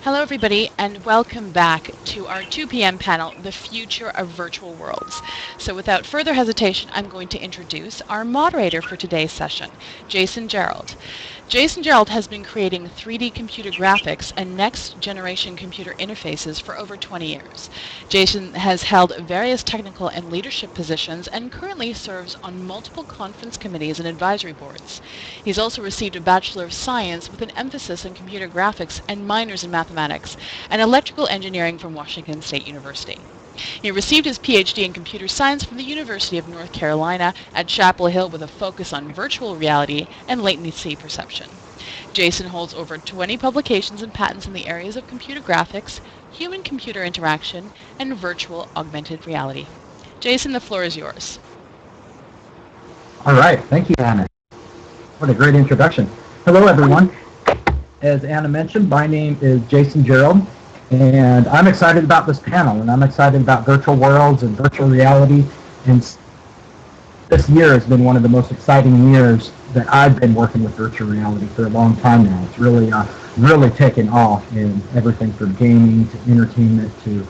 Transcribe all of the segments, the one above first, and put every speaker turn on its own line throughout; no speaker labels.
Hello everybody and welcome back to our 2 p.m. panel, The Future of Virtual Worlds. So without further hesitation, I'm going to introduce our moderator for today's session, Jerald. Jerald has been creating 3D computer graphics and next-generation computer interfaces for over 20 years. Jason has held various technical and leadership positions and currently serves on multiple conference committees and advisory boards. He's also received a Bachelor of Science with an emphasis in computer graphics and minors in mathematics and electrical engineering from Washington State University. He received his PhD in computer science from the University of North Carolina at Chapel Hill with a focus on virtual reality and latency perception. Jason holds over 20 publications and patents in the areas of computer graphics, human-computer interaction, and virtual augmented reality. Jason, the floor is yours.
All right. Thank you, Anna. What a great introduction. Hello, everyone. As Anna mentioned, my name is Jason Jerald, and I'm excited about this panel, and I'm excited about virtual worlds and virtual reality. And this year has been one of the most exciting years that I've been working with virtual reality for a long time now. It's really taken off in everything from gaming to entertainment to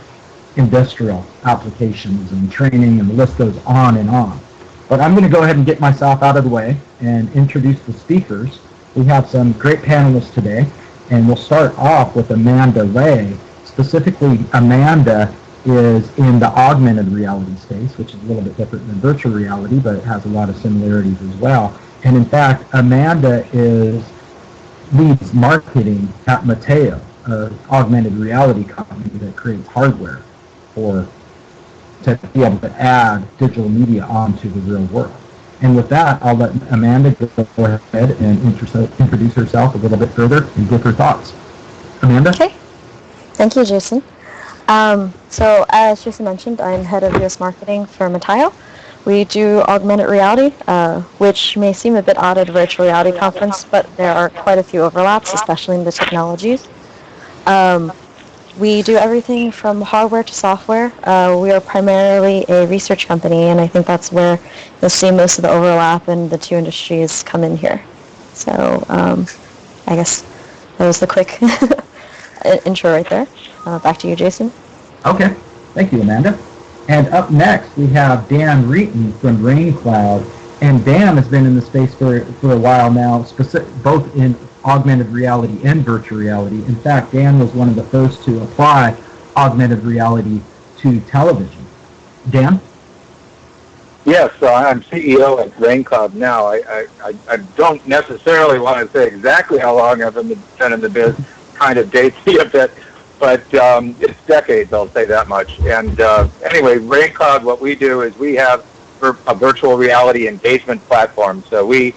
industrial applications and training, and the list goes on and on. But I'm going to go ahead and get myself out of the way and introduce the speakers. We have some great panelists today, and we'll start off with Amanda Lay. Specifically, Amanda is in the augmented reality space, which is a little bit different than virtual reality, but it has a lot of similarities as well. And in fact, Amanda leads marketing at Metaio, an augmented reality company that creates hardware to be able to add digital media onto the real world. And with that, I'll let Amanda go ahead and introduce herself a little bit further and give her thoughts. Amanda?
Okay. Thank you, Jason. So as Jason mentioned, I'm head of US marketing for Metaio. We do augmented reality, which may seem a bit odd at a virtual reality conference, but there are quite a few overlaps, especially in the technologies. We do everything from hardware to software. We are primarily a research company, and I think that's where you'll see most of the overlap and the two industries come in here. So I guess that was the quick intro right there. Back to you, Jason.
Okay. Thank you, Amanda. And up next, we have Dan Reitan from ReinCloud. And Dan has been in the space for a while now, both in augmented reality and virtual reality. In fact, Dan was one of the first to apply augmented reality to television. Dan?
Yes, I'm CEO at ReinCloud now. I don't necessarily want to say exactly how long I've been in the biz, kind of dates me a bit, but it's decades, I'll say that much. And anyway, ReinCloud, what we do is we have a virtual reality engagement platform. So we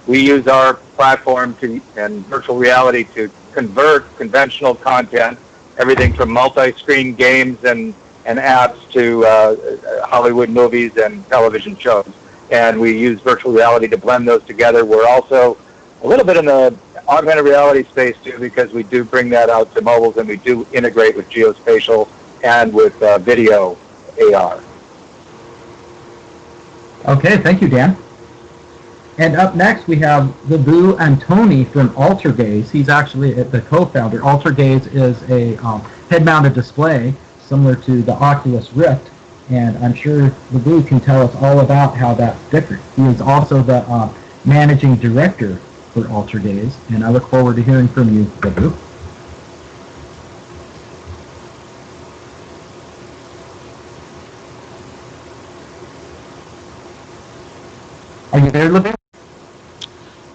use our platform and virtual reality to convert conventional content, everything from multi-screen games and apps to Hollywood movies and television shows. And we use virtual reality to blend those together. We're also a little bit in the augmented reality space too, because we do bring that out to mobiles, and we do integrate with geospatial and with video AR.
Okay, thank you, Dan. And up next, we have Liviu Antoni from Altergaze. He's actually the co-founder. Altergaze is a head-mounted display similar to the Oculus Rift, and I'm sure Liviu can tell us all about how that's different. He is also the managing director for Altergaze, and I look forward to hearing from you, Liviu. Are you there, Liviu?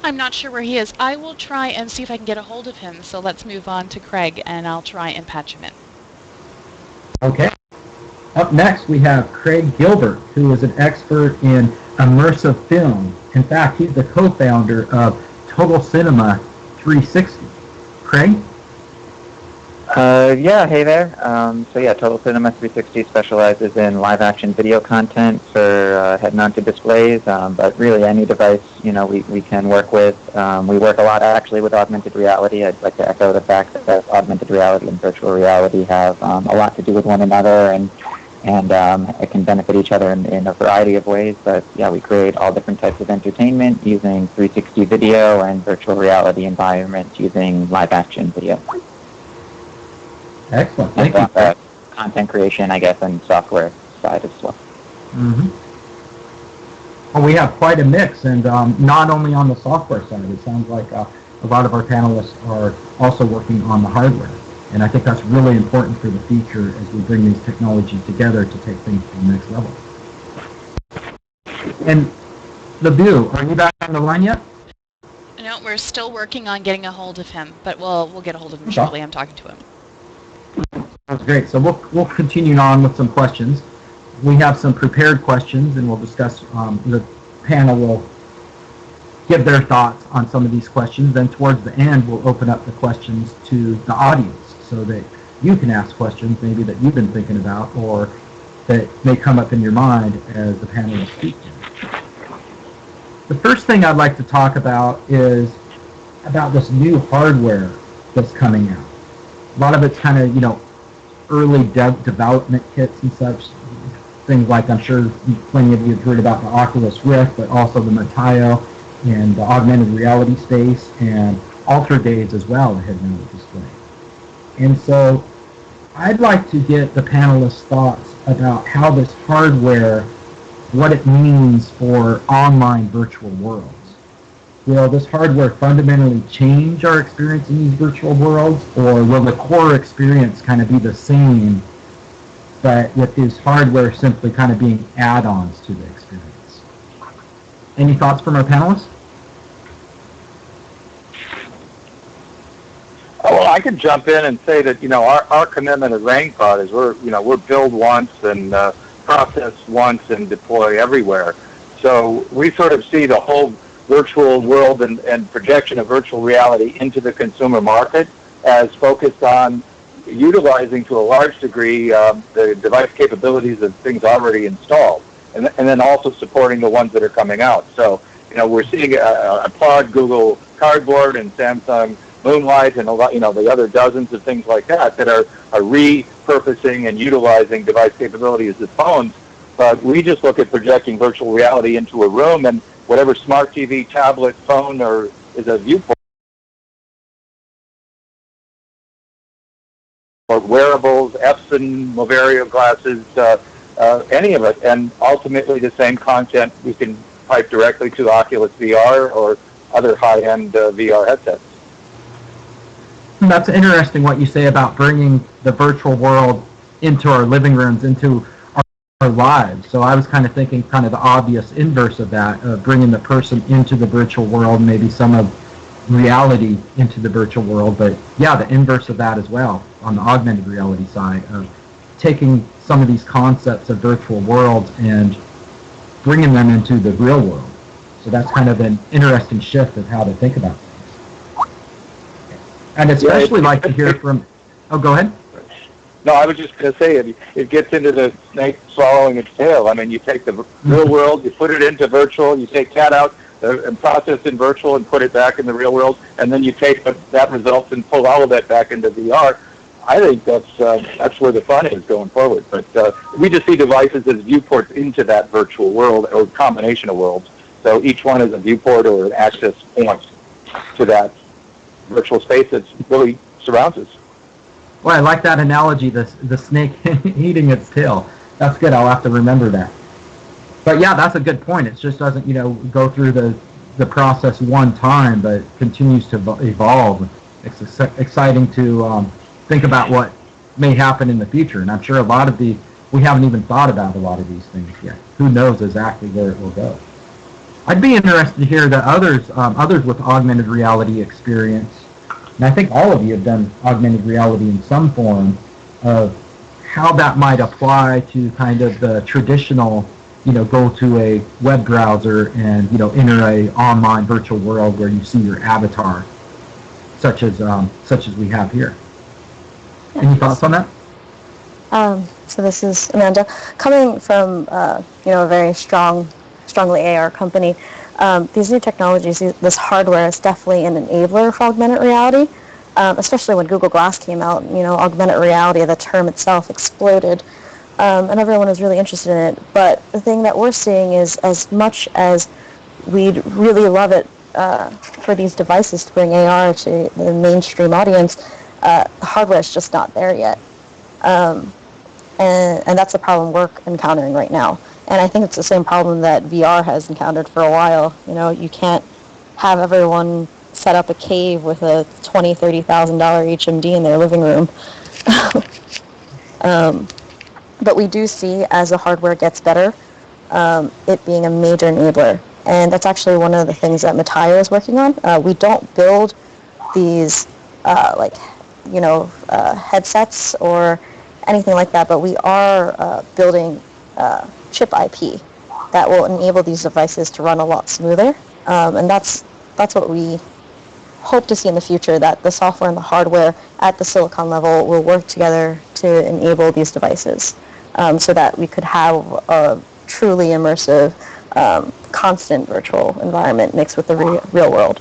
I'm not sure where he is. I will try and see if I can get a hold of him. So let's move on to Craig, and I'll try and patch him in.
Okay. Up next, we have Craig Gilbert, who is an expert in immersive film. In fact, he's the co-founder of Total Cinema 360. Craig?
Yeah, hey there. Total Cinema 360 specializes in live-action video content for head-mounted displays, but really any device, we can work with. We work a lot, actually, with augmented reality. I'd like to echo the fact that augmented reality and virtual reality have a lot to do with one another, and it can benefit each other in a variety of ways. But, yeah, we create all different types of entertainment using 360 video and virtual reality environments using live-action video.
Excellent. Thank you.
Content creation, I guess, and software side as well.
Mm-hmm. Well, we have quite a mix, and not only on the software side. It sounds like a lot of our panelists are also working on the hardware. And I think that's really important for the future as we bring these technologies together to take things to the next level. And Liviu, are you back on the line yet?
No, we're still working on getting a hold of him, but we'll get a hold of him shortly. I'm talking to him.
That's great. So we'll continue on with some questions. We have some prepared questions, and we'll discuss. The panel will give their thoughts on some of these questions. Then towards the end, we'll open up the questions to the audience so that you can ask questions maybe that you've been thinking about or that may come up in your mind as the panelists speak. The first thing I'd like to talk about is about this new hardware that's coming out. A lot of it's kind of, early development kits and such. Things like, I'm sure plenty of you have heard about the Oculus Rift, but also the Metaio and the augmented reality space and Altergaze as well, a head-mounted display. And so I'd like to get the panelists' thoughts about how this hardware, what it means for online virtual worlds. Will this hardware fundamentally change our experience in these virtual worlds, or will the core experience kind of be the same, but with this hardware simply kind of being add-ons to the experience? Any thoughts from our panelists?
Well, I can jump in and say that our commitment at ReinCloud is we're build once and process once and deploy everywhere. So we sort of see the whole virtual world and projection of virtual reality into the consumer market as focused on utilizing to a large degree the device capabilities of things already installed, and then also supporting the ones that are coming out. So we're seeing applaud Google Cardboard and Samsung Moonlight and a lot, the other dozens of things like that are repurposing and utilizing device capabilities as phones. But we just look at projecting virtual reality into a room, and whatever smart TV, tablet, phone, or is a viewport, or wearables, Epson, Moverio glasses, any of it, and ultimately the same content we can pipe directly to Oculus VR or other high-end VR headsets.
That's interesting what you say about bringing the virtual world into our living rooms, into our lives. So I was kind of thinking kind of the obvious inverse of that, bringing the person into the virtual world, maybe some of reality into the virtual world. But yeah, the inverse of that as well on the augmented reality side of taking some of these concepts of virtual worlds and bringing them into the real world. So that's kind of an interesting shift of how to think about things. And especially like to hear from... Oh, go ahead.
No, I was just going to say it gets into the snake swallowing its tail. I mean, you take the real world, you put it into virtual, you take that out and process in virtual and put it back in the real world, and then you take that results and pull all of that back into VR. I think that's where the fun is going forward. But we just see devices as viewports into that virtual world or combination of worlds. So each one is a viewport or an access point to that virtual space that really surrounds us.
Well, I like that analogy, the snake eating its tail. That's good. I'll have to remember that. But yeah, that's a good point. It just doesn't, go through the process one time, but continues to evolve. It's exciting to think about what may happen in the future. And I'm sure we haven't even thought about a lot of these things yet. Who knows exactly where it will go. I'd be interested to hear that others with augmented reality experience, and I think all of you have done augmented reality in some form, of how that might apply to kind of the traditional, go to a web browser and, enter a online virtual world where you see your avatar, such as we have here. Any thoughts on that?
So this is Amanda. Coming from, a very strongly AR company, these new technologies, this hardware is definitely an enabler for augmented reality, especially when Google Glass came out. Augmented reality, the term itself, exploded, and everyone is really interested in it. But the thing that we're seeing is, as much as we'd really love it for these devices to bring AR to the mainstream audience, The hardware is just not there yet. And that's the problem we're encountering right now. And I think it's the same problem that VR has encountered for a while. You know, you can't have everyone set up a cave with a $20,000-$30,000 HMD in their living room. But we do see, as the hardware gets better, it being a major enabler. And that's actually one of the things that Metaio is working on. We don't build these, headsets or anything like that, but we are building chip IP that will enable these devices to run a lot smoother. And that's what we hope to see in the future, that the software and the hardware at the silicon level will work together to enable these devices, so that we could have a truly immersive, constant virtual environment mixed with the real world.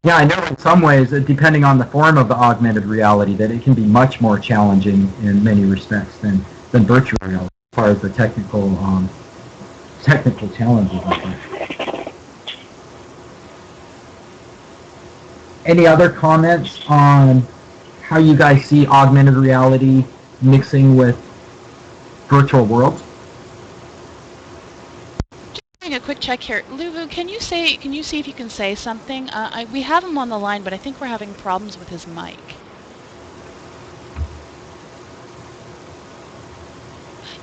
Yeah, I know in some ways, depending on the form of the augmented reality, that it can be much more challenging in many respects than virtual reality, as far as the technical challenges, I think. Any other comments on how you guys see augmented reality mixing with virtual worlds?
Doing a quick check here. Liviu, can you see if you can say something? We have him on the line, but I think we're having problems with his mic.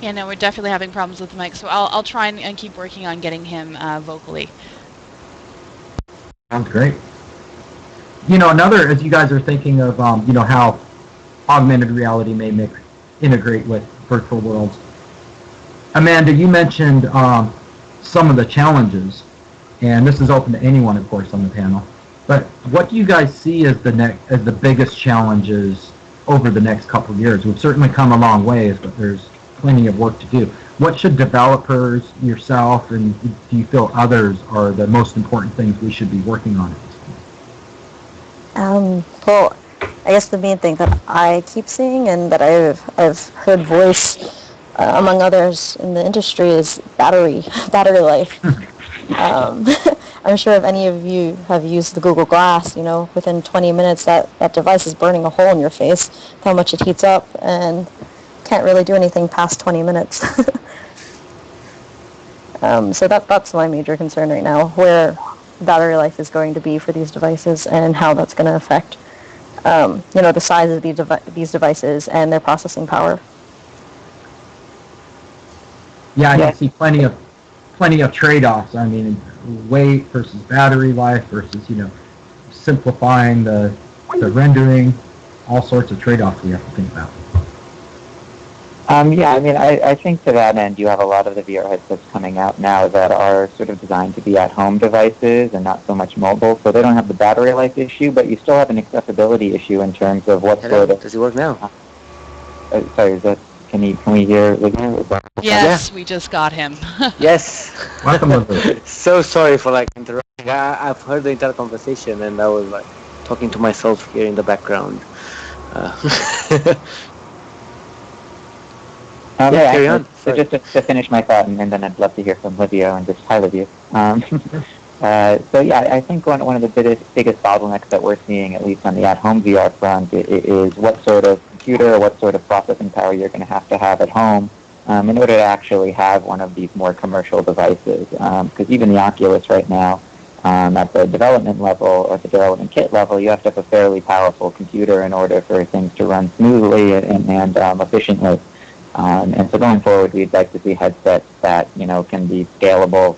Yeah, no, we're definitely having problems with the mic, so I'll try and keep working on getting him vocally.
Sounds great. You know, another, as you guys are thinking of, how augmented reality may integrate with virtual worlds. Amanda, you mentioned some of the challenges, and this is open to anyone, of course, on the panel. But what do you guys see as the biggest challenges over the next couple of years? We've certainly come a long ways, but there's plenty of work to do. What should developers, yourself, and do you feel others are the most important things we should be working on at this point?
Well, I guess the main thing that I keep seeing and that I've heard voiced among others in the industry is battery life. I'm sure if any of you have used the Google Glass, within 20 minutes that device is burning a hole in your face, how much it heats up, and can't really do anything past 20 minutes. So that's my major concern right now, where battery life is going to be for these devices and how that's going to affect the size of these devices and their processing power.
Yeah, I can see plenty of trade-offs. I mean, weight versus battery life versus, simplifying the rendering, all sorts of trade-offs we have to think about.
I think to that end, you have a lot of the VR headsets coming out now that are sort of designed to be at-home devices and not so much mobile, so they don't have the battery life issue, but you still have an accessibility issue in terms of what sort of...
Does it work now?
Sorry, is that... Can we hear Liviu?
Yes, we just got him.
Yes.
Welcome, Liviu.
So sorry for interrupting. I've heard the entire conversation and I was talking to myself here in the background. Carry on.
So just to finish my thought, and then I'd love to hear from Liviu, and just hi, Liviu. I think one of the biggest bottlenecks that we're seeing, at least on the at-home VR front, is what sort of computer or what sort of processing power you're going to have at home in order to actually have one of these more commercial devices. Because even the Oculus right now, at the development level or the development kit level, you have to have a fairly powerful computer in order for things to run smoothly and efficiently. And so going forward, we'd like to see headsets that, can be scalable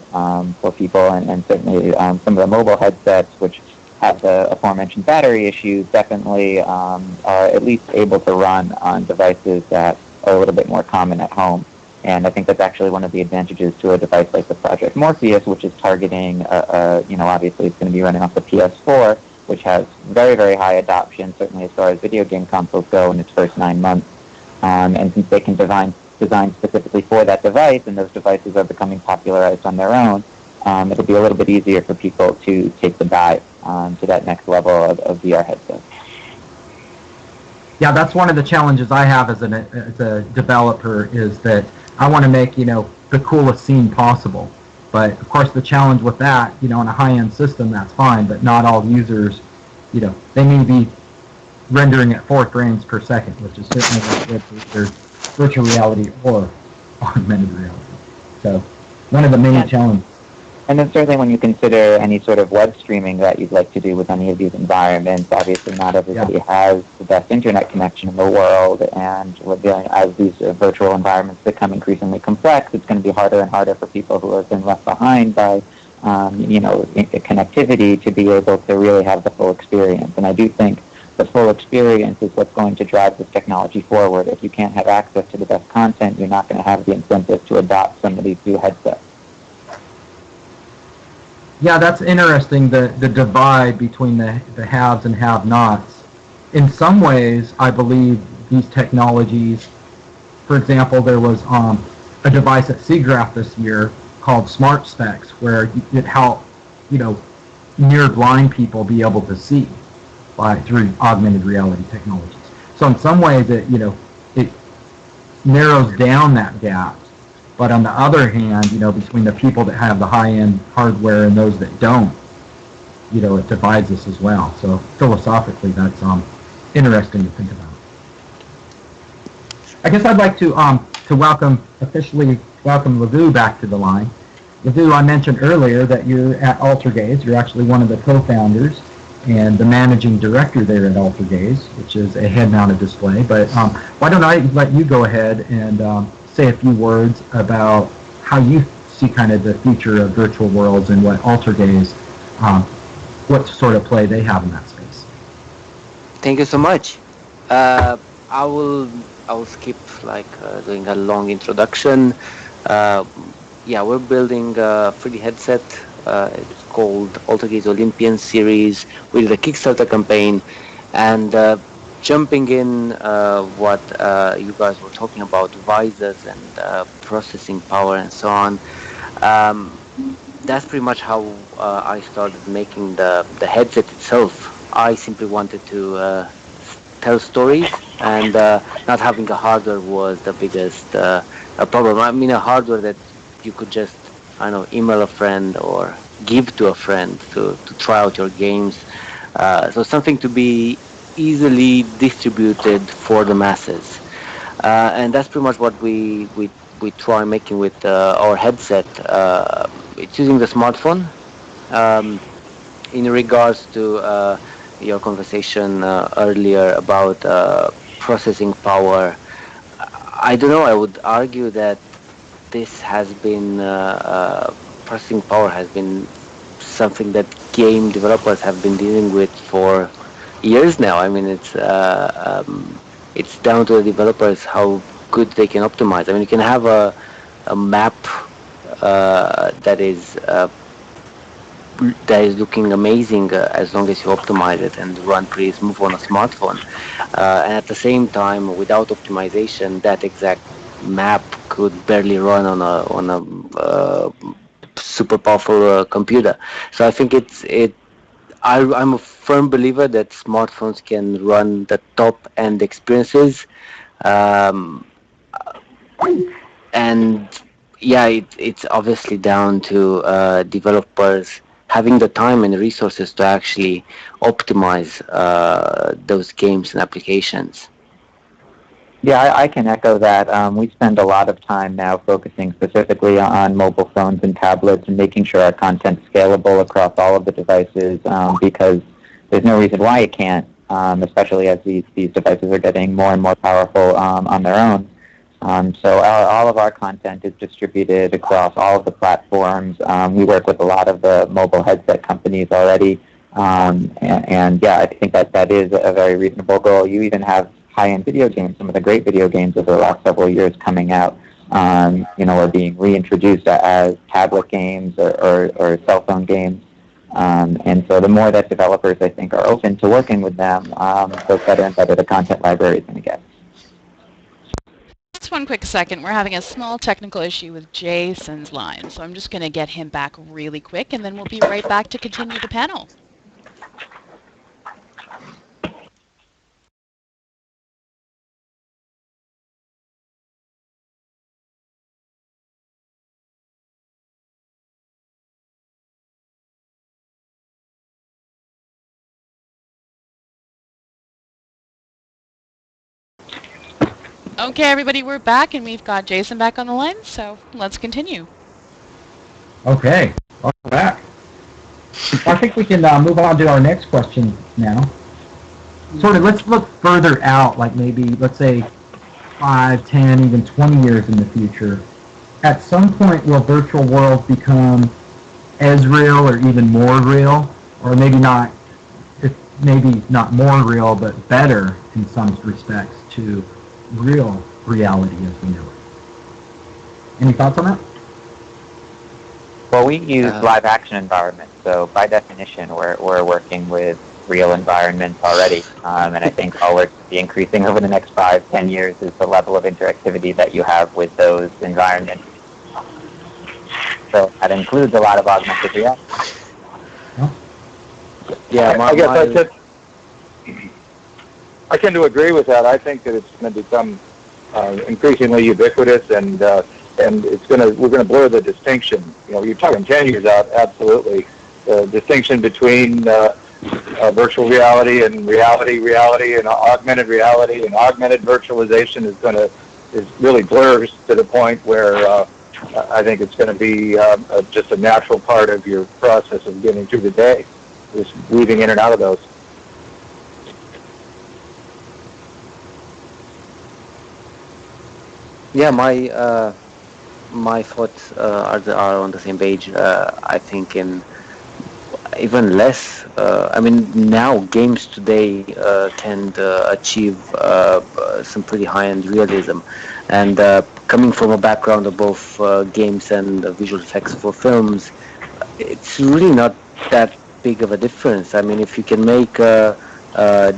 for people, and certainly some of the mobile headsets, which have the aforementioned battery issues, definitely are at least able to run on devices that are a little bit more common at home. And I think that's actually one of the advantages to a device like the Project Morpheus, which is targeting, obviously it's going to be running off the PS4, which has very, very high adoption, certainly as far as video game consoles go in its first 9 months. And since they can design specifically for that device, and those devices are becoming popularized on their own, it'll be a little bit easier for people to take the dive to that next level of VR headsets.
Yeah, that's one of the challenges I have as a developer, is that I want to make, the coolest scene possible. But of course, the challenge with that, on a high-end system, that's fine, but not all users, they may be rendering at 4 frames per second, which is certainly not good for either virtual reality or augmented reality. So, one of the main challenges.
And then certainly when you consider any sort of web streaming that you'd like to do with any of these environments, obviously not everybody has the best internet connection in the world, and as these virtual environments become increasingly complex, it's going to be harder and harder for people who have been left behind by, connectivity to be able to really have the full experience. And I do think the full experience is what's going to drive this technology forward. If you can't have access to the best content, you're not going to have the incentive to adopt some of these new headsets.
Yeah, that's interesting, the divide between the haves and have-nots. In some ways, I believe these technologies, for example, there was a device at SIGGRAPH this year called Smart Specs, where it helped, near blind people be able to see through augmented reality technologies. So in some ways, it narrows down that gap. But on the other hand, between the people that have the high-end hardware and those that don't, it divides us as well. So philosophically, that's interesting to think about. I guess I'd like to officially welcome Liviu back to the line. Liviu, I mentioned earlier that you're at Altergaze. You're actually one of the co-founders and the managing director there at Altergaze, which is a head-mounted display. But why don't I let you go ahead and say a few words about how you see kind of the future of virtual worlds and what Altergaze, what sort of play they have in that space.
Thank you so much. I will skip doing a long introduction. We're building a 3D headset. It's called Altergaze Olympian Series. We did a Kickstarter campaign, and jumping in what you guys were talking about, visors and processing power and so on. That's pretty much how I started making the headset itself. I simply wanted to tell stories, and not having a hardware was the biggest problem. I mean, a hardware that you could just, email a friend or give to a friend to try out your games. So something to be easily distributed for the masses, and that's pretty much what we try making with our headset. It's using the smartphone. In regards to your conversation earlier about processing power, I don't know. I would argue that this has been processing power has been something that game developers have been dealing with for years now. I mean, it's down to the developers how good they can optimize. I mean, you can have a map that is looking amazing as long as you optimize it and run pretty smooth on a smartphone. And at the same time, without optimization, that exact map could barely run on a super powerful computer. So I think I'm a firm believer that smartphones can run the top end experiences, and it's obviously down to developers having the time and the resources to actually optimize those games and applications.
Yeah, I can echo that. We spend a lot of time now focusing specifically on mobile phones and tablets and making sure our content's scalable across all of the devices, because there's no reason why it can't, especially as these devices are getting more and more powerful on their own. So all of our content is distributed across all of the platforms. We work with a lot of the mobile headset companies already, and I think that is a very reasonable goal. You even have high-end video games, some of the great video games over the last several years coming out, are being reintroduced as tablet games or cell phone games. And so the more that developers, I think, are open to working with them, the better and better the content library is going to get.
Just one quick second. We're having a small technical issue with Jason's line, so I'm just going to get him back really quick, and then we'll be right back to continue the panel. Okay, everybody, we're back, and we've got Jason back on the line, so let's continue.
Okay, welcome back. I think we can move on to our next question now. Sort of, let's look further out, like maybe, let's say, 5, 10, even 20 years in the future. At some point, will virtual worlds become as real or even more real? Or maybe not more real, but better in some respects to real reality as we know it. Any thoughts on that?
Well, we use live action environments, so by definition, we're working with real environments already. And I think all we're going to be increasing over the next 5, 10 years is the level of interactivity that you have with those environments. So that includes a lot of augmented reality.
Yeah,
I tend to agree with that. I think that it's going to become increasingly ubiquitous, and we're going to blur the distinction. You know, you're talking 10 years out, absolutely. The distinction between virtual reality and reality and augmented reality and augmented virtualization is really blurs to the point where I think it's going to be just a natural part of your process of getting through the day, just weaving in and out of those.
Yeah, my thoughts are on the same page. I think in even less. I mean, now games today can achieve some pretty high-end realism, and coming from a background of both games and visual effects for films, it's really not that big of a difference. I mean, if you can make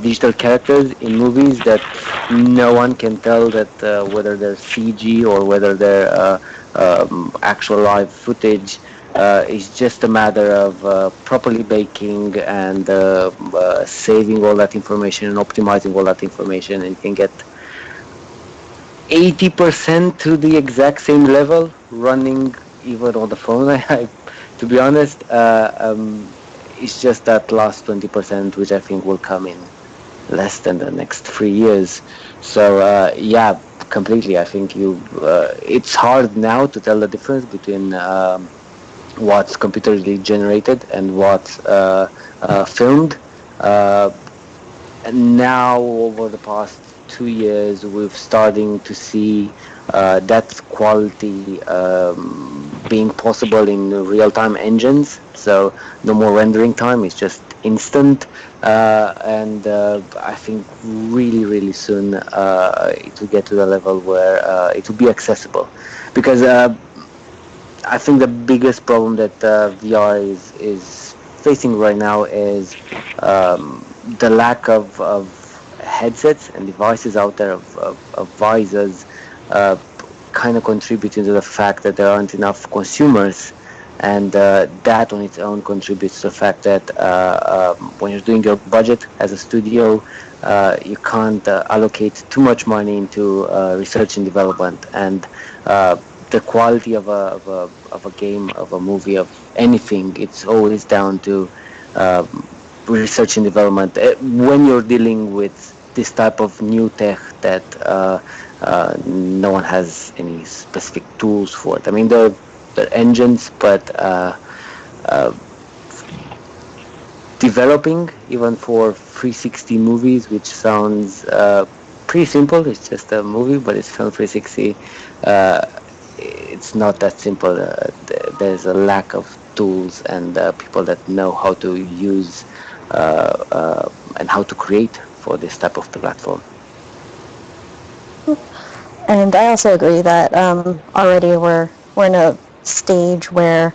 digital characters in movies that no one can tell that whether they're CG or whether they're actual live footage, it's just a matter of properly baking and saving all that information and optimizing all that information, and you can get 80% to the exact same level running even on the phone. To be honest, it's just that last 20%, which I think will come in less than the next 3 years. So yeah, completely. I think it's hard now to tell the difference between what's computerly generated and what's filmed. And now, over the past 2 years, we've starting to see that quality being possible in real-time engines. So no more rendering time; it's just instant. And I think really soon it will get to the level where it will be accessible, because I think the biggest problem that VR is facing right now is the lack of headsets and devices out there, of visors, kind of contributing to the fact that there aren't enough consumers, and that on its own contributes to the fact that when you're doing your budget as a studio, you can't allocate too much money into research and development, and the quality of a game, of a movie, of anything, it's always down to research and development. When you're dealing with this type of new tech that no one has any specific tools for it. I mean, they're engines, but developing even for 360 movies, which sounds pretty simple. It's just a movie, but it's filmed 360. It's not that simple. There's a lack of tools and people that know how to use and how to create for this type of platform.
And I also agree that already we're in a stage where,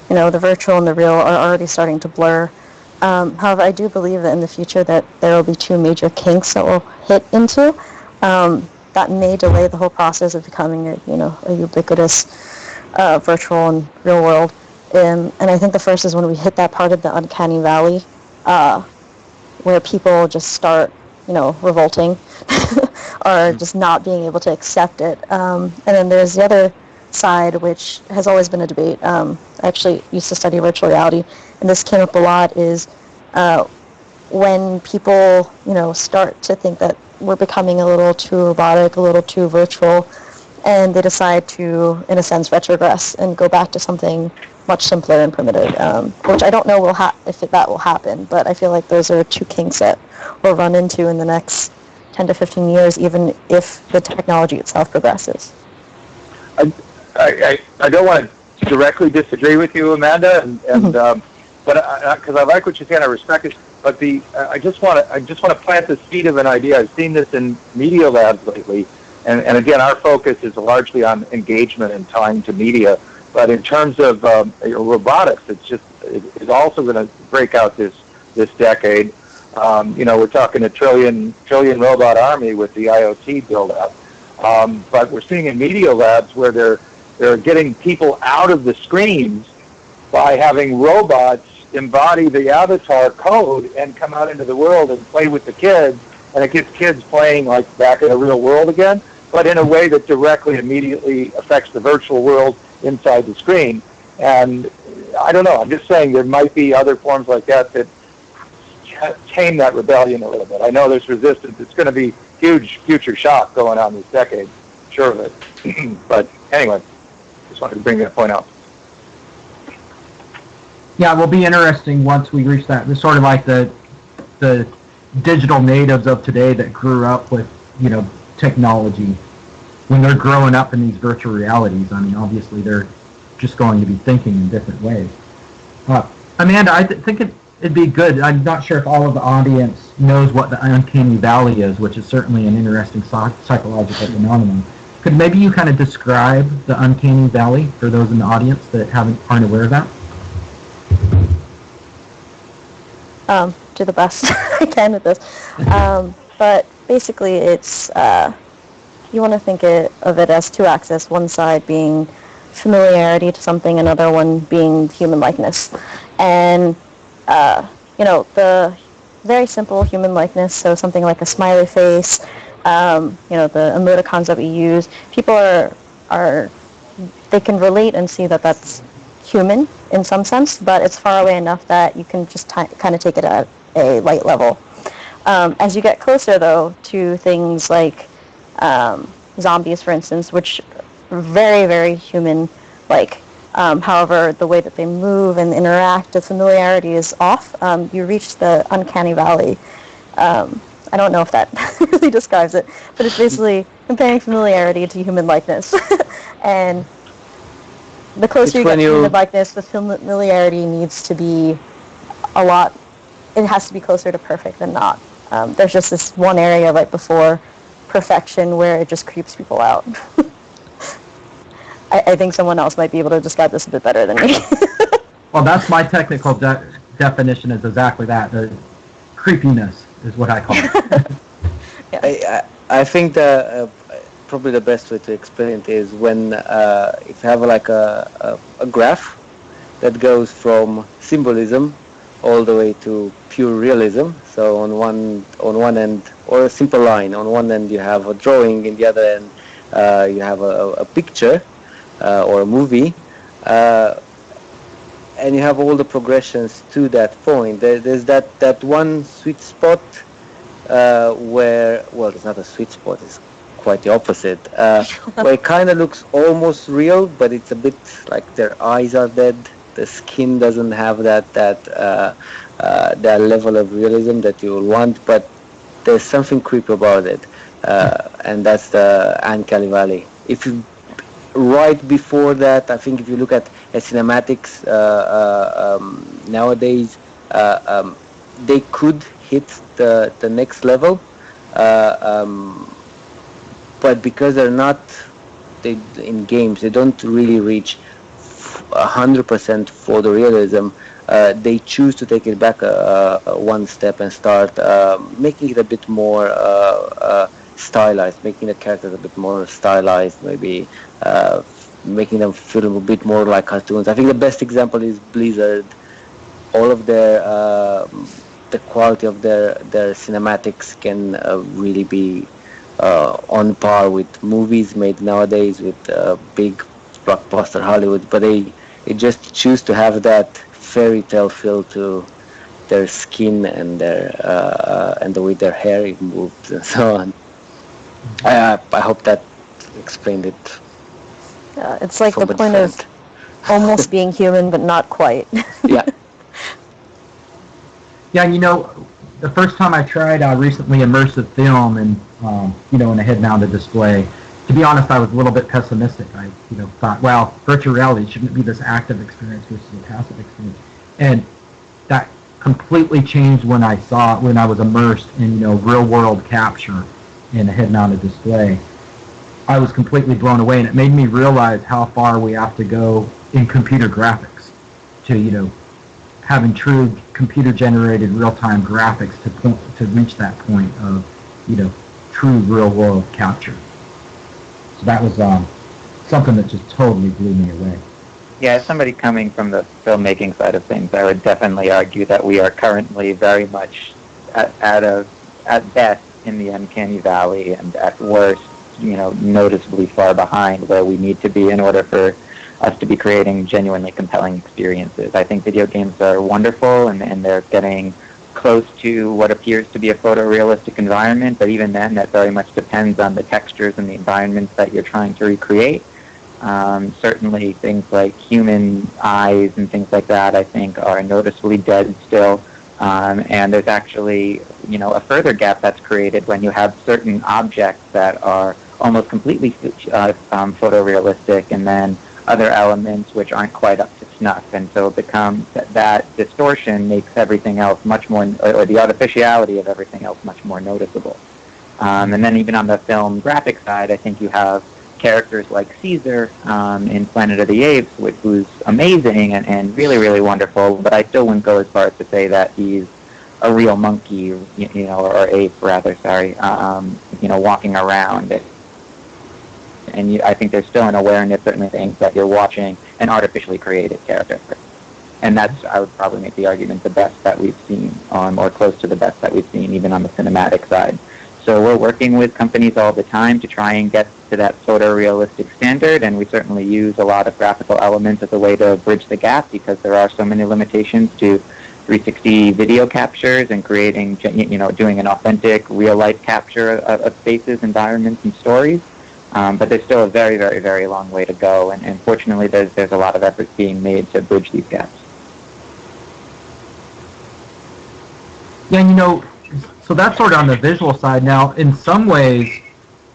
the virtual and the real are already starting to blur. However, I do believe that in the future that there will be two major kinks that we'll hit into. That may delay the whole process of becoming a ubiquitous virtual and real world. And I think the first is when we hit that part of the uncanny valley, where people just start, revolting or just not being able to accept it. And then there's the other side, which has always been a debate. I actually used to study virtual reality, and this came up a lot, is when people, start to think that were becoming a little too robotic, a little too virtual, and they decide to, in a sense, retrogress and go back to something much simpler and primitive, which I don't know if that will happen, but I feel like those are two kinks that we'll run into in the next 10 to 15 years, even if the technology itself progresses.
I don't want to directly disagree with you, Amanda, but because I like what you're saying, I respect it. But I just want to plant the seed of an idea. I've seen this in media labs lately, and again, our focus is largely on engagement and tying to media. But in terms of robotics, it's also going to break out this decade. We're talking a trillion robot army with the IoT build up. But we're seeing in media labs where they're getting people out of the screens by having robots embody the avatar code and come out into the world and play with the kids, and it gets kids playing like back in the real world again, but in a way that directly, immediately affects the virtual world inside the screen. And I don't know, I'm just saying there might be other forms like that tame that rebellion a little bit. I know there's resistance. It's going to be huge future shock going on this decade, sure of it. But anyway, just wanted to bring that point out.
Yeah, it will be interesting once we reach that. It's sort of like the digital natives of today that grew up with, technology. When they're growing up in these virtual realities, I mean, obviously they're just going to be thinking in different ways. Amanda, I think it'd be good. I'm not sure if all of the audience knows what the uncanny valley is, which is certainly an interesting psychological phenomenon. Could maybe you kind of describe the uncanny valley for those in the audience that aren't aware of that?
Do the best I can with this. But basically it's, you want to think of it as two axes, one side being familiarity to something, another one being human likeness. And, the very simple human likeness, so something like a smiley face, the emoticons that we use, people they can relate and see that that's human in some sense, but it's far away enough that you can just kind of take it at a light level. As you get closer, though, to things like zombies, for instance, which are very, very human-like. However, the way that they move and interact, the familiarity is off. You reach the uncanny valley. I don't know if that really describes it, but it's basically comparing familiarity to human likeness. And the closer you get to human likeness, the familiarity needs to be it has to be closer to perfect than not. There's just this one area right before perfection where it just creeps people out. I think someone else might be able to describe this a bit better than me.
Well, that's my technical definition is exactly that. The creepiness is what I call it.
Yeah. I think that probably the best way to explain it is when if you have like a graph that goes from symbolism all the way to pure realism. So on one end, or a simple line, on one end you have a drawing, in the other end you have a picture or a movie, and you have all the progressions to that point. There's that one sweet spot where, well, it's not a sweet spot, it's quite the opposite, where it kind of looks almost real, but it's a bit like their eyes are dead, the skin doesn't have that level of realism that you will want, but there's something creepy about it, and that's the uncanny valley. If you right before that, I think if you look at cinematics nowadays, they could hit the next level, but because they're not in games, they don't really reach 100% for the realism. They choose to take it back one step and start making it a bit more stylized, making the characters a bit more stylized, maybe making them feel a bit more like cartoons. I think the best example is Blizzard. All of their the quality of their cinematics can really be on par with movies made nowadays with big blockbuster Hollywood, but they just choose to have that fairy tale feel to their skin and the way their hair moved and so on. I hope that explained it.
It's like the
somewhat
point
different.
of almost being human, but not quite.
Yeah.
Yeah, the first time I tried recently immersive film and, in a head-mounted display, to be honest, I was a little bit pessimistic. I, thought, well, virtual reality shouldn't be this active experience versus a passive experience. And that completely changed when I was immersed in, real-world capture in a head-mounted display. I was completely blown away, and it made me realize how far we have to go in computer graphics to, having true computer-generated real-time graphics to reach that point of, true real-world capture. So that was something that just totally blew me away.
Yeah, as somebody coming from the filmmaking side of things, I would definitely argue that we are currently very much at best in the uncanny valley, and at worst, noticeably far behind where we need to be in order for us to be creating genuinely compelling experiences. I think video games are wonderful, and they're getting close to what appears to be a photorealistic environment, but even then, that very much depends on the textures and the environments that you're trying to recreate. Certainly things like human eyes and things like that, I think, are noticeably dead still. And there's actually, a further gap that's created when you have certain objects that are almost completely photorealistic, and then other elements which aren't quite up to snuff. And so it becomes that distortion makes everything else much more, or the artificiality of everything else much more noticeable. And then even on the film graphic side, I think you have characters like Caesar in Planet of the Apes, who's amazing and really, really wonderful, but I still wouldn't go as far as to say that he's a real monkey, or ape rather, sorry, walking around. And I think there's still an awareness, certainly things that you're watching an artificially created character. And that's, I would probably make the argument, the best that we've seen, or close to the best that we've seen, even on the cinematic side. So we're working with companies all the time to try and get to that photorealistic standard, and we certainly use a lot of graphical elements as a way to bridge the gap, because there are so many limitations to 360 video captures and creating, doing an authentic real-life capture of spaces, environments, and stories. But there's still a very, very, very long way to go, and fortunately there's a lot of effort being made to bridge these gaps.
Yeah, so that's sort of on the visual side. Now, in some ways,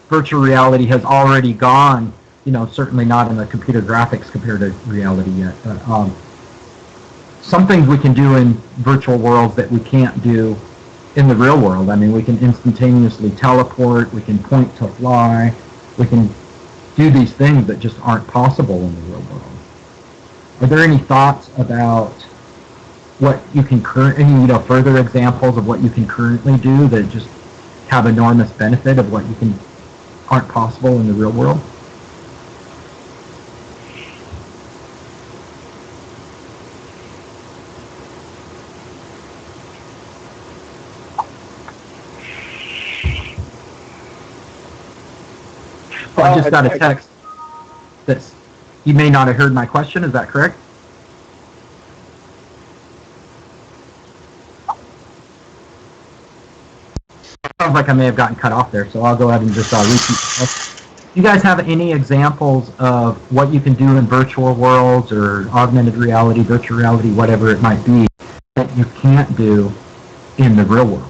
virtual reality has already gone, certainly not in the computer graphics compared to reality yet, but some things we can do in virtual worlds that we can't do in the real world. I mean, we can instantaneously teleport, we can point to fly, we can do these things that just aren't possible in the real world. Are there any thoughts about what you can further examples of what you can currently do that just have enormous benefit of what aren't possible in the real world? I just got a text that's, you may not have heard my question, is that correct? Sounds like I may have gotten cut off there, so I'll go ahead and just repeat. You guys have any examples of what you can do in virtual worlds or augmented reality, virtual reality, whatever it might be, that you can't do in the real world?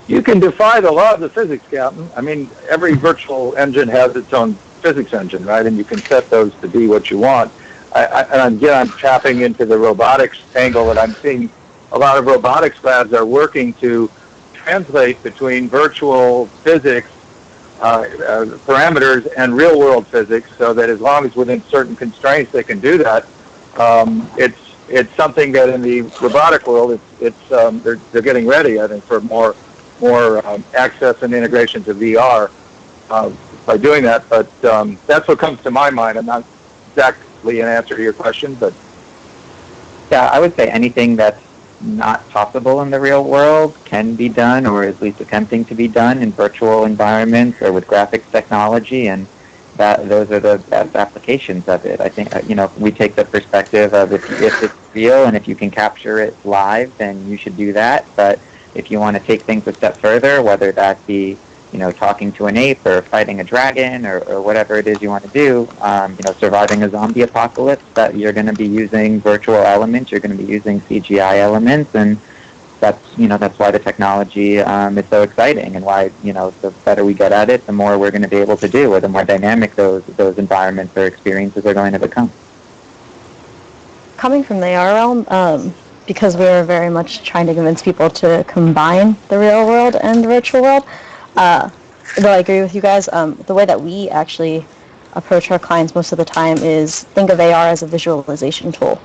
You can defy the law of the physics, Captain. I mean, every virtual engine has its own physics engine, right? And you can set those to be what you want. And again, I'm tapping into the robotics angle that I'm seeing. A lot of robotics labs are working to translate between virtual physics parameters and real-world physics, so that as long as within certain constraints they can do that. It's something that in the robotic world, they're getting ready, I think, for more access and integration to VR by doing that. But that's what comes to my mind. I'm not exactly an answer to your question, but
yeah, I would say anything that's not possible in the real world can be done, or at least attempting to be done in virtual environments or with graphics technology, and those are the best applications of it. I think we take the perspective of if it's real, and if you can capture it live, then you should do that. But if you want to take things a step further, whether that be talking to an ape or fighting a dragon or whatever it is you want to do, surviving a zombie apocalypse, that you're going to be using virtual elements, you're going to be using CGI elements, and that's why the technology is so exciting, and why the better we get at it, the more we're going to be able to do, or the more dynamic those environments or experiences are going to become.
Coming from the AR realm, because we're very much trying to convince people to combine the real world and the virtual world, though I agree with you guys, the way that we actually approach our clients most of the time is think of AR as a visualization tool.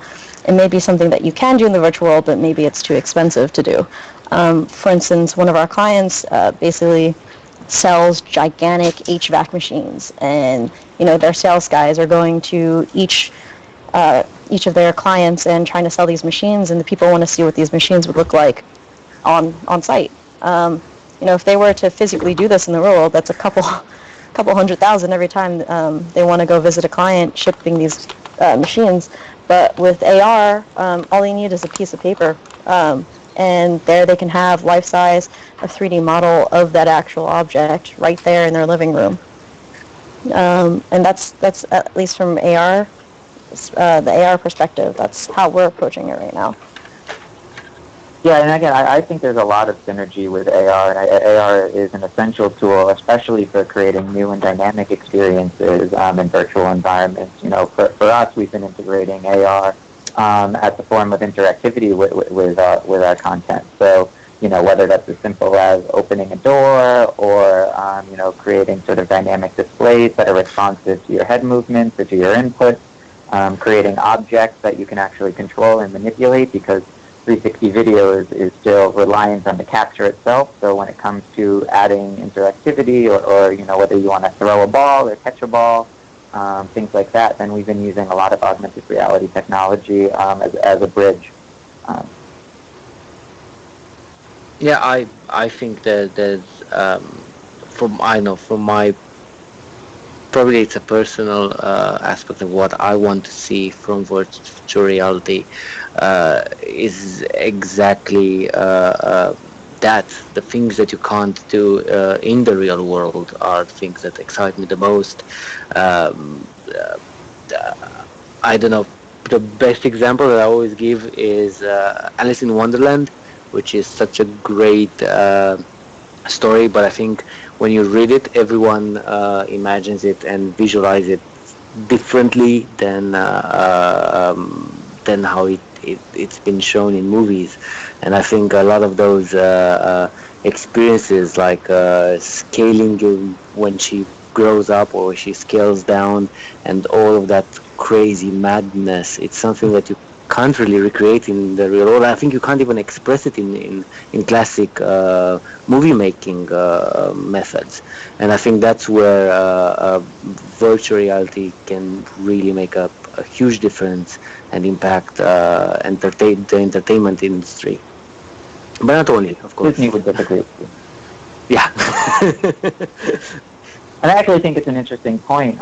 It may be something that you can do in the virtual world, but maybe it's too expensive to do. For instance, one of our clients basically sells gigantic HVAC machines, and their sales guys are going to each of their clients and trying to sell these machines, and the people want to see what these machines would look like on site. If they were to physically do this in the real world, that's a couple $100,000 every time they want to go visit a client shipping these machines. But with AR, all they need is a piece of paper, and there they can have life-size, a 3D model of that actual object right there in their living room. And that's at least from AR, the AR perspective. That's how we're approaching it right now.
Yeah, and again, I think there's a lot of synergy with AR, and AR is an essential tool, especially for creating new and dynamic experiences in virtual environments. For us, we've been integrating AR as a form of interactivity with our content. So, whether that's as simple as opening a door or, creating sort of dynamic displays that are responsive to your head movements or to your inputs, creating objects that you can actually control and manipulate, because 360 video is still reliant on the capture itself. So when it comes to adding interactivity or whether you want to throw a ball or catch a ball, things like that, then we've been using a lot of augmented reality technology as a bridge.
Yeah, I think that there's from my, probably it's a personal aspect of what I want to see from virtual reality is exactly that. The things that you can't do in the real world are things that excite me the most. I don't know, the best example that I always give is Alice in Wonderland, which is such a great story, but I think when you read it, everyone imagines it and visualize it differently than how it's been shown in movies. And I think a lot of those experiences, like scaling when she grows up or she scales down, and all of that crazy madness, it's something that you can't really recreate in the real world. I think you can't even express it in classic movie making methods. And I think that's where virtual reality can really make a huge difference and impact the entertainment industry. But not only, of course.
Disney would disagree.
Yeah.
And I actually think it's an interesting point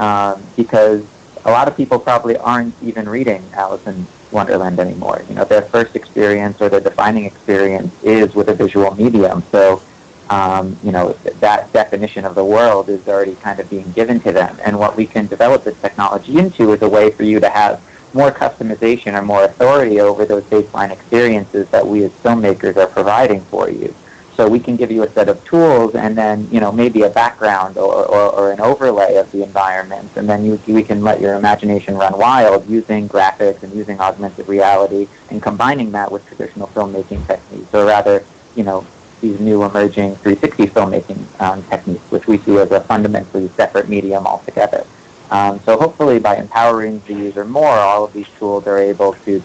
because a lot of people probably aren't even reading Alice in Wonderland anymore. Their first experience or their defining experience is with a visual medium. So, that definition of the world is already kind of being given to them. And what we can develop this technology into is a way for you to have more customization or more authority over those baseline experiences that we as filmmakers are providing for you. So we can give you a set of tools and then, maybe a background or an overlay of the environment, and then we can let your imagination run wild using graphics and using augmented reality and combining that with traditional filmmaking techniques, or rather, these new emerging 360 filmmaking techniques, which we see as a fundamentally separate medium altogether. So hopefully by empowering the user more, all of these tools are able to,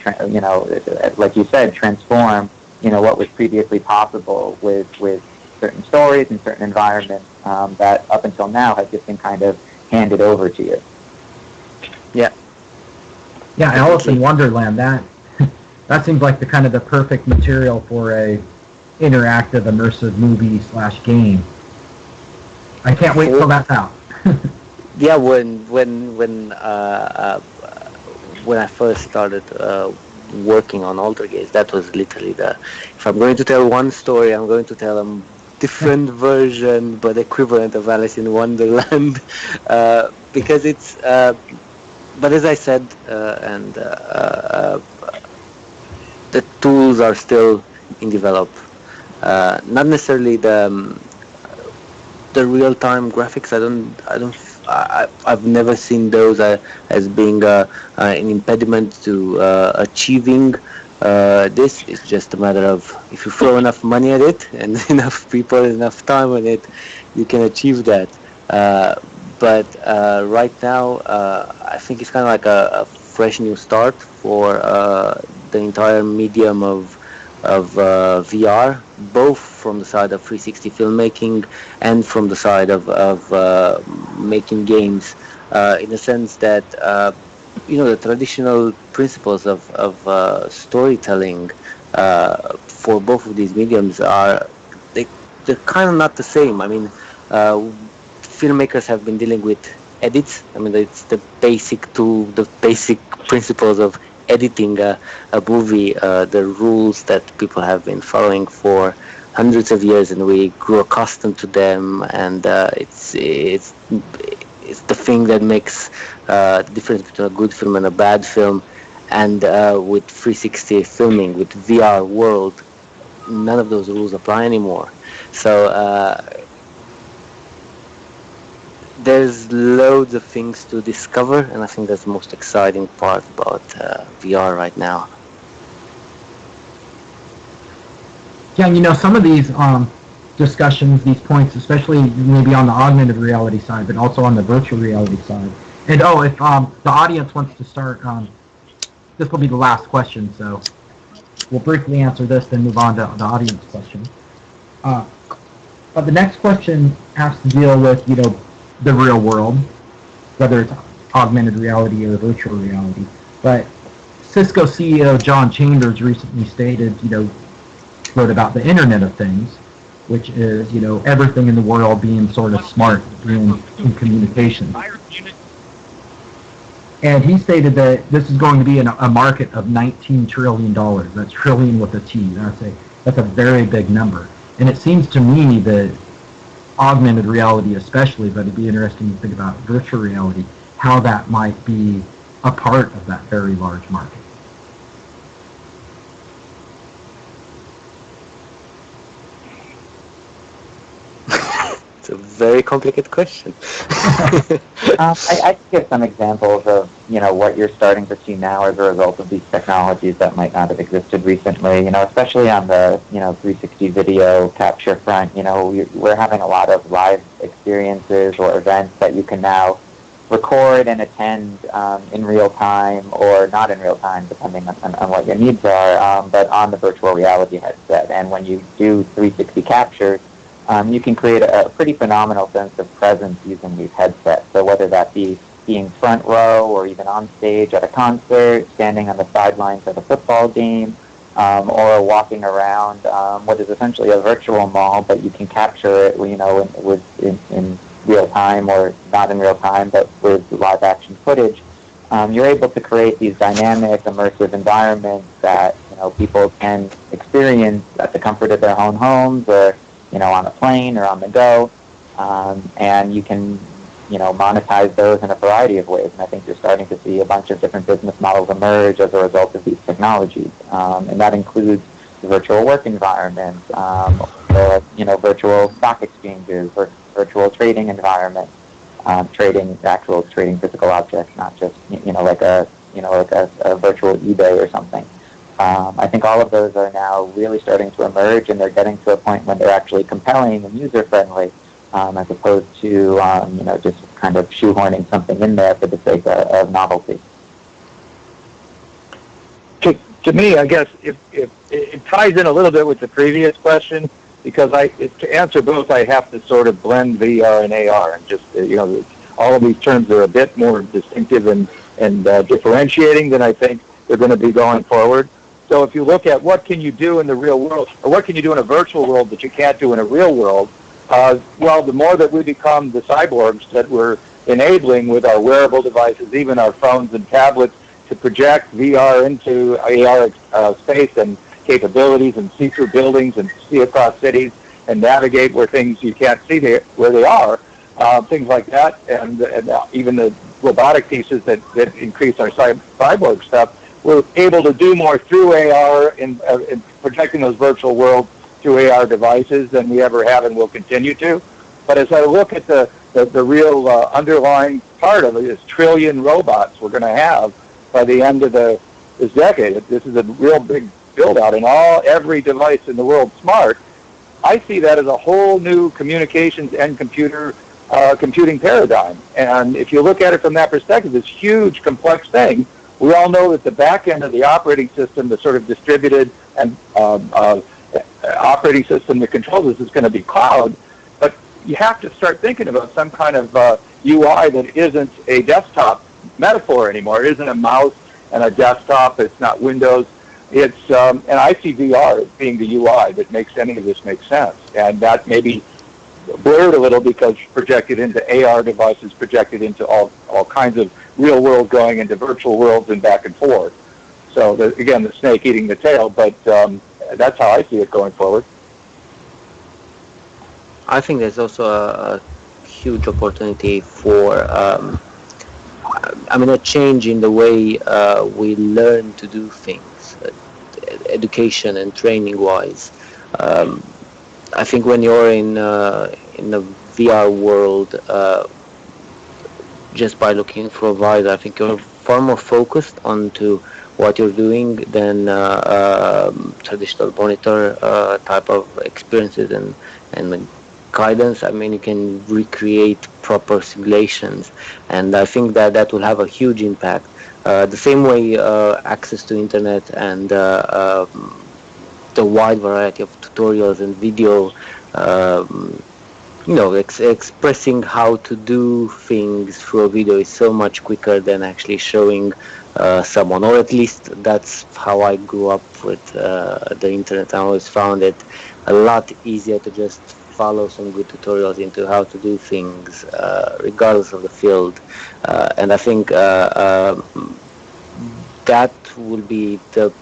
like you said, transform what was previously possible with certain stories and certain environments that up until now have just been kind of handed over to you.
Yeah.
Yeah, Alice in Wonderland, that seems like the perfect material for a interactive, immersive movie / game. I can't wait till that's out.
Yeah, when I first started working on Altergaze. That was literally if I'm going to tell one story, I'm going to tell a different version, but equivalent of Alice in Wonderland, because it's, but as I said, the tools are still in develop. Not necessarily the real-time graphics. I've never seen those as being an impediment to achieving this. It's just a matter of if you throw enough money at it and enough people, enough time on it, you can achieve that. But right now, I think it's kind of like a fresh new start for the entire medium of VR, both from the side of 360 filmmaking and from the side of making games, in the sense that the traditional principles of storytelling for both of these mediums they're kind of not the same. I mean, filmmakers have been dealing with edits. I mean, it's the basic tool, the basic principles of editing a movie, the rules that people have been following for hundreds of years, and we grew accustomed to them. And it's the thing that makes the difference between a good film and a bad film. And with 360 filming, with VR world, none of those rules apply anymore. So there's loads of things to discover, and I think that's the most exciting part about VR right now.
Yeah, some of these discussions, these points, especially maybe on the augmented reality side, but also on the virtual reality side. And if the audience wants to start, this will be the last question, so we'll briefly answer this, then move on to the audience question. But the next question has to deal with, the real world, whether it's augmented reality or virtual reality. But Cisco CEO John Chambers recently stated, wrote about the Internet of Things, which is, everything in the world being sort of smart in communication. And he stated that this is going to be a market of $19 trillion. That's trillion with a T. That's a very big number. And it seems to me that augmented reality especially, but it'd be interesting to think about virtual reality, how that might be a part of that very large market.
It's a very complicated question.
I could give some examples of, what you're starting to see now as a result of these technologies that might not have existed recently, especially on the, 360 video capture front. We're having a lot of live experiences or events that you can now record and attend in real time or not in real time, depending on what your needs are, but on the virtual reality headset. And when you do 360 captures, you can create a pretty phenomenal sense of presence using these headsets. So whether that be being front row or even on stage at a concert, standing on the sidelines of a football game, or walking around what is essentially a virtual mall, but you can capture it, in real time or not in real time, but with live action footage. You're able to create these dynamic, immersive environments that people can experience at the comfort of their own homes or on a plane or on the go, and you can monetize those in a variety of ways. And I think you're starting to see a bunch of different business models emerge as a result of these technologies, and that includes virtual work environments, or virtual stock exchanges, or virtual trading environments, trading physical objects, not just like a virtual eBay or something. I think all of those are now really starting to emerge, and they're getting to a point when they're actually compelling and user-friendly, as opposed to just kind of shoehorning something in there for the sake of novelty.
To me, I guess if it ties in a little bit with the previous question, because to answer both, I have to sort of blend VR and AR, and just all of these terms are a bit more distinctive and differentiating than I think they're going to be going forward. So if you look at what can you do in the real world, or what can you do in a virtual world that you can't do in a real world, well, the more that we become the cyborgs that we're enabling with our wearable devices, even our phones and tablets, to project VR into AR space and capabilities and see through buildings and see across cities and navigate where things you can't see where they are, things like that, and even the robotic pieces that increase our cyborg stuff. We're able to do more through AR in projecting those virtual worlds through AR devices than we ever have and will continue to. But as I look at the real underlying part of it is trillion robots we're going to have by the end of this decade. This is a real big build out, and every device in the world smart. I see that as a whole new communications and computing paradigm. And if you look at it from that perspective, this huge, complex thing, we all know that the back end of the operating system, the sort of distributed and operating system that controls this, is going to be cloud. But you have to start thinking about some kind of UI that isn't a desktop metaphor anymore. It isn't a mouse and a desktop. It's not Windows. It's and I see VR as being the UI that makes any of this make sense. And that maybe blurred a little because projected into AR devices, projected into all kinds of real world going into virtual worlds and back and forth. So again, the snake eating the tail, but that's how I see it going forward.
I think there's also a huge opportunity for, a change in the way we learn to do things, education and training-wise. I think when you're in the VR world, just by looking for a visor, I think you're far more focused onto what you're doing than traditional monitor type of experiences and guidance. You can recreate proper simulations, and I think that will have a huge impact. The same way access to internet and the wide variety of tutorials and video, expressing how to do things through a video is so much quicker than actually showing someone, or at least that's how I grew up with the internet. I always found it a lot easier to just follow some good tutorials into how to do things, regardless of the field. And I think that will be the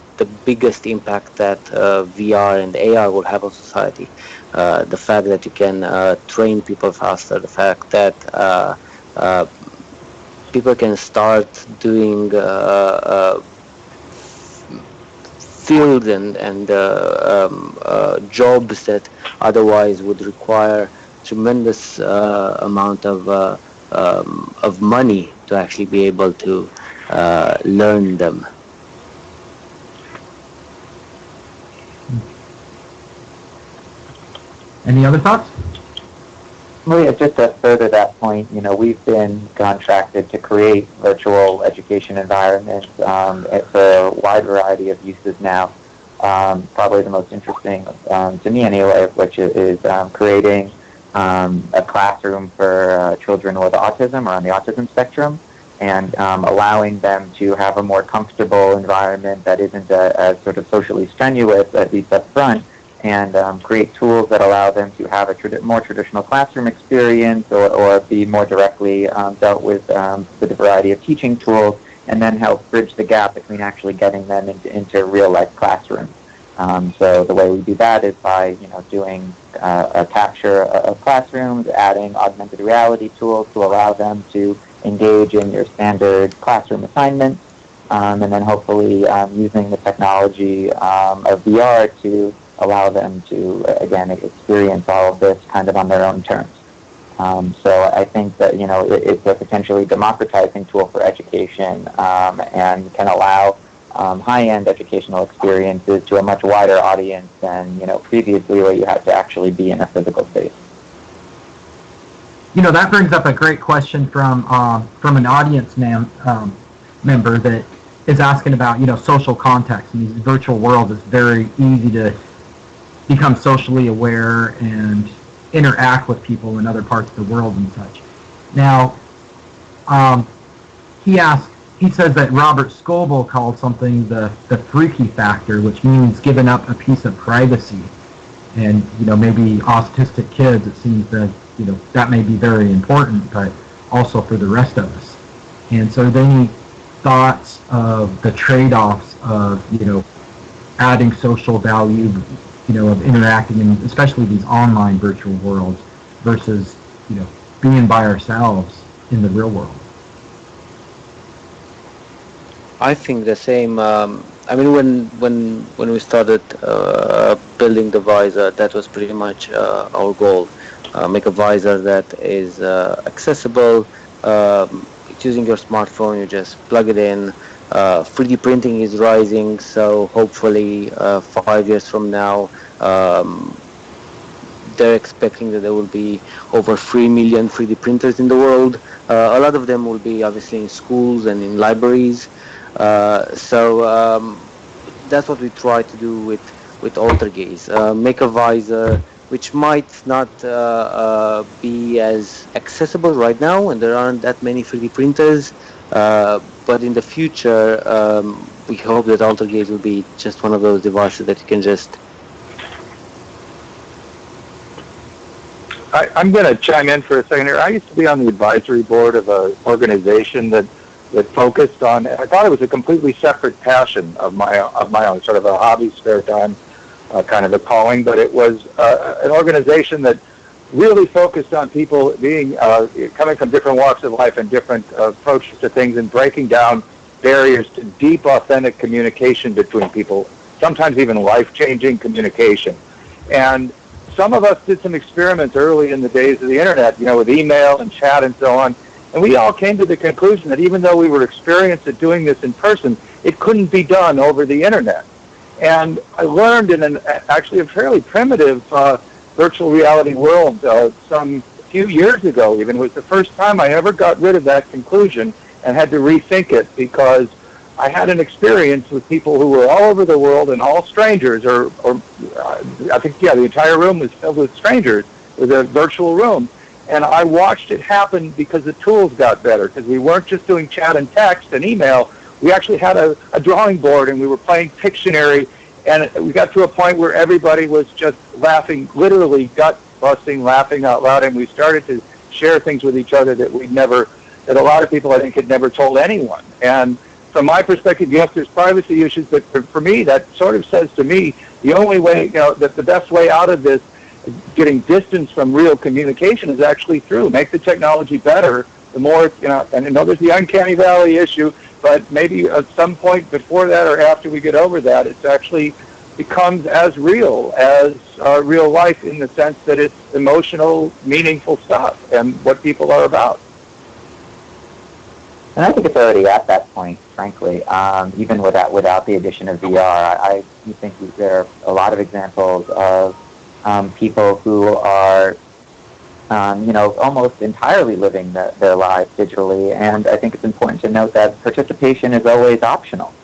biggest impact that VR and AR will have on society. The fact that you can train people faster, the fact that people can start doing fields and jobs that otherwise would require tremendous amount of money to actually be able to learn them.
Any other thoughts?
Well, yeah, just to further that point, we've been contracted to create virtual education environments for a wide variety of uses now. Probably the most interesting, to me anyway, which is creating a classroom for children with autism or on the autism spectrum, and allowing them to have a more comfortable environment that isn't as sort of socially strenuous, at least up front, and create tools that allow them to have a more traditional classroom experience or be more directly dealt with a variety of teaching tools, and then help bridge the gap between actually getting them into real-life classrooms. So the way we do that is by doing a capture of classrooms, adding augmented reality tools to allow them to engage in your standard classroom assignments, and then hopefully using the technology of VR to allow them to, again, experience all of this kind of on their own terms. So I think that, it's a potentially democratizing tool for education, and can allow high-end educational experiences to a much wider audience than, previously where you had to actually be in a physical space.
That brings up a great question from an audience member that is asking about, social context. And these virtual worlds, it's very easy to become socially aware and interact with people in other parts of the world and such. Now, he says that Robert Scoble called something the freaky factor, which means giving up a piece of privacy. And, maybe autistic kids, it seems that, that may be very important, but also for the rest of us. And so then thoughts of the trade-offs of, adding social value, of interacting in especially these online virtual worlds versus, being by ourselves in the real world?
I think the same. I mean, when we started building the visor, that was pretty much our goal. Make a visor that is accessible. Using your smartphone, you just plug it in. 3D printing is rising, so hopefully 5 years from now, they're expecting that there will be over 3 million 3D printers in the world. A lot of them will be obviously in schools and in libraries. So that's what we try to do with Altergaze. Make a visor which might not be as accessible right now, and there aren't that many 3D printers. But in the future, we hope that Altergaze will be just one of those devices that you can just...
I'm going to chime in for a second here. I used to be on the advisory board of an organization that focused on, I thought it was a completely separate passion of my own, sort of a hobby, spare time, kind of a calling, but it was an organization that really focused on people being coming from different walks of life and different approaches to things, and breaking down barriers to deep, authentic communication between people, sometimes even life-changing communication. And some of us did some experiments early in the days of the internet, with email and chat and so on, and we all came to the conclusion that even though we were experienced at doing this in person, it couldn't be done over the internet. And I learned in actually a fairly primitive virtual reality world some few years ago even, was the first time I ever got rid of that conclusion and had to rethink it, because I had an experience with people who were all over the world and all strangers, or I think, the entire room was filled with strangers. It was a virtual room. And I watched it happen because the tools got better, because we weren't just doing chat and text and email. We actually had a drawing board, and we were playing Pictionary, and we got to a point where everybody was just laughing, literally gut-busting, laughing out loud, and we started to share things with each other that a lot of people, I think, had never told anyone. And from my perspective, yes, there's privacy issues, but for me, that sort of says to me, the only way, that the best way out of this, getting distance from real communication, is actually through. Make the technology better, the more, and I know there's the uncanny valley issue, but maybe at some point before that or after we get over that, it actually becomes as real as real life, in the sense that it's emotional, meaningful stuff and what people are about.
And I think it's already at that point, frankly, even without the addition of VR. I think there are a lot of examples of people who are, almost entirely living their lives digitally. And I think it's important to note that participation is always optional.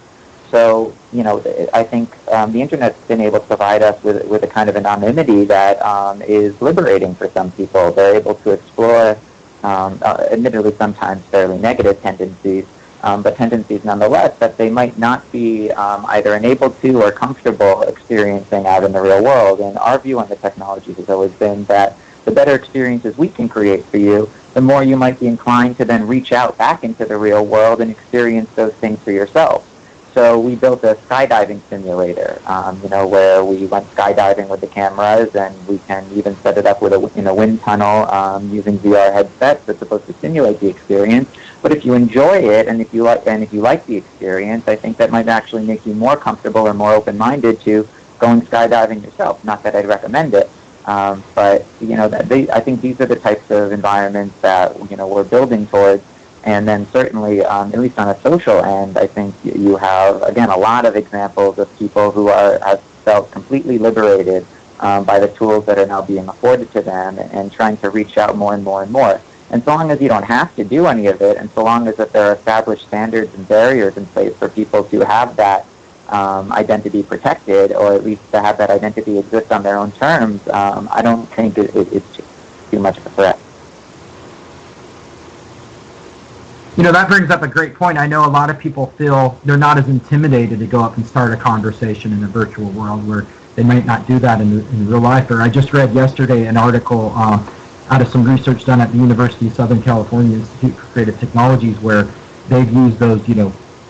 So, I think the Internet's been able to provide us with a kind of anonymity that is liberating for some people. They're able to explore, admittedly sometimes fairly negative tendencies, but tendencies nonetheless that they might not be either enabled to or comfortable experiencing out in the real world. And our view on the technology has always been that the better experiences we can create for you, the more you might be inclined to then reach out back into the real world and experience those things for yourself. So we built a skydiving simulator, where we went skydiving with the cameras, and we can even set it up with a wind tunnel using VR headsets that's supposed to simulate the experience. But if you enjoy it, and if you like the experience, I think that might actually make you more comfortable or more open-minded to going skydiving yourself. Not that I'd recommend it, but I think these are the types of environments that we're building towards. And then certainly, at least on a social end, I think you have, again, a lot of examples of people who have felt completely liberated by the tools that are now being afforded to them, and trying to reach out more and more and more. And so long as you don't have to do any of it, and so long as that there are established standards and barriers in place for people to have that identity protected, or at least to have that identity exist on their own terms, I don't think it's too much of a threat.
That brings up a great point. I know a lot of people feel they're not as intimidated to go up and start a conversation in a virtual world, where they might not do that in real life. Or I just read yesterday an article out of some research done at the University of Southern California Institute for Creative Technologies, where they've used those,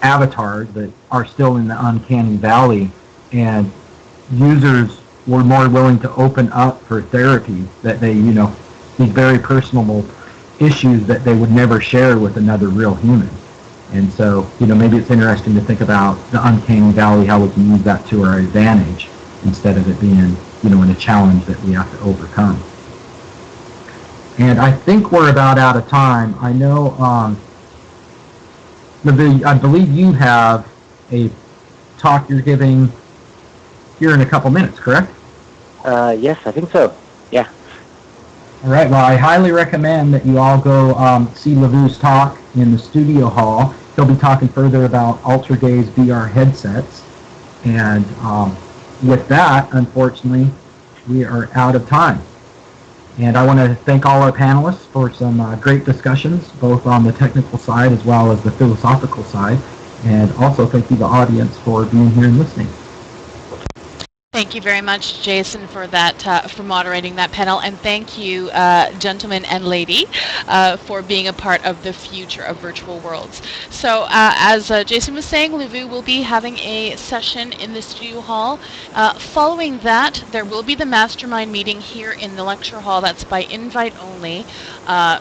avatars that are still in the uncanny valley, and users were more willing to open up for therapy, that they, these very personal issues that they would never share with another real human. And so, maybe it's interesting to think about the uncanny valley, how we can use that to our advantage instead of it being, in a challenge that we have to overcome. And I think we're about out of time. I know, Liviu, I believe you have a talk you're giving here in a couple minutes, correct?
Yes, I think so. Yeah.
All right. Well, I highly recommend that you all go see Liviu's talk in the studio hall. He'll be talking further about Altergaze VR headsets. And with that, unfortunately, we are out of time. And I want to thank all our panelists for some great discussions, both on the technical side as well as the philosophical side. And also thank you, the audience, for being here and listening.
Thank you very much, Jason, for that, for moderating that panel, and thank you, gentlemen and lady, for being a part of the future of virtual worlds. So, as Jason was saying, Liviu will be having a session in the studio hall. Following that, there will be the mastermind meeting here in the lecture hall. That's by invite only,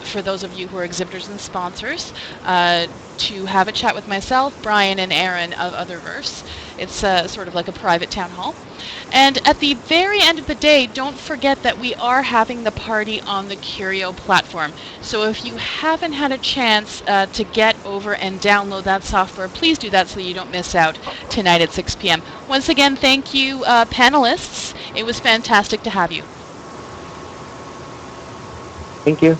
for those of you who are exhibitors and sponsors, to have a chat with myself, Brian, and Aaron of Otherverse. It's sort of like a private town hall. And at the very end of the day, don't forget that we are having the party on the Curio platform. So if you haven't had a chance to get over and download that software, please do that so you don't miss out tonight at 6 p.m. Once again, thank you, panelists. It was fantastic to have you.
Thank you.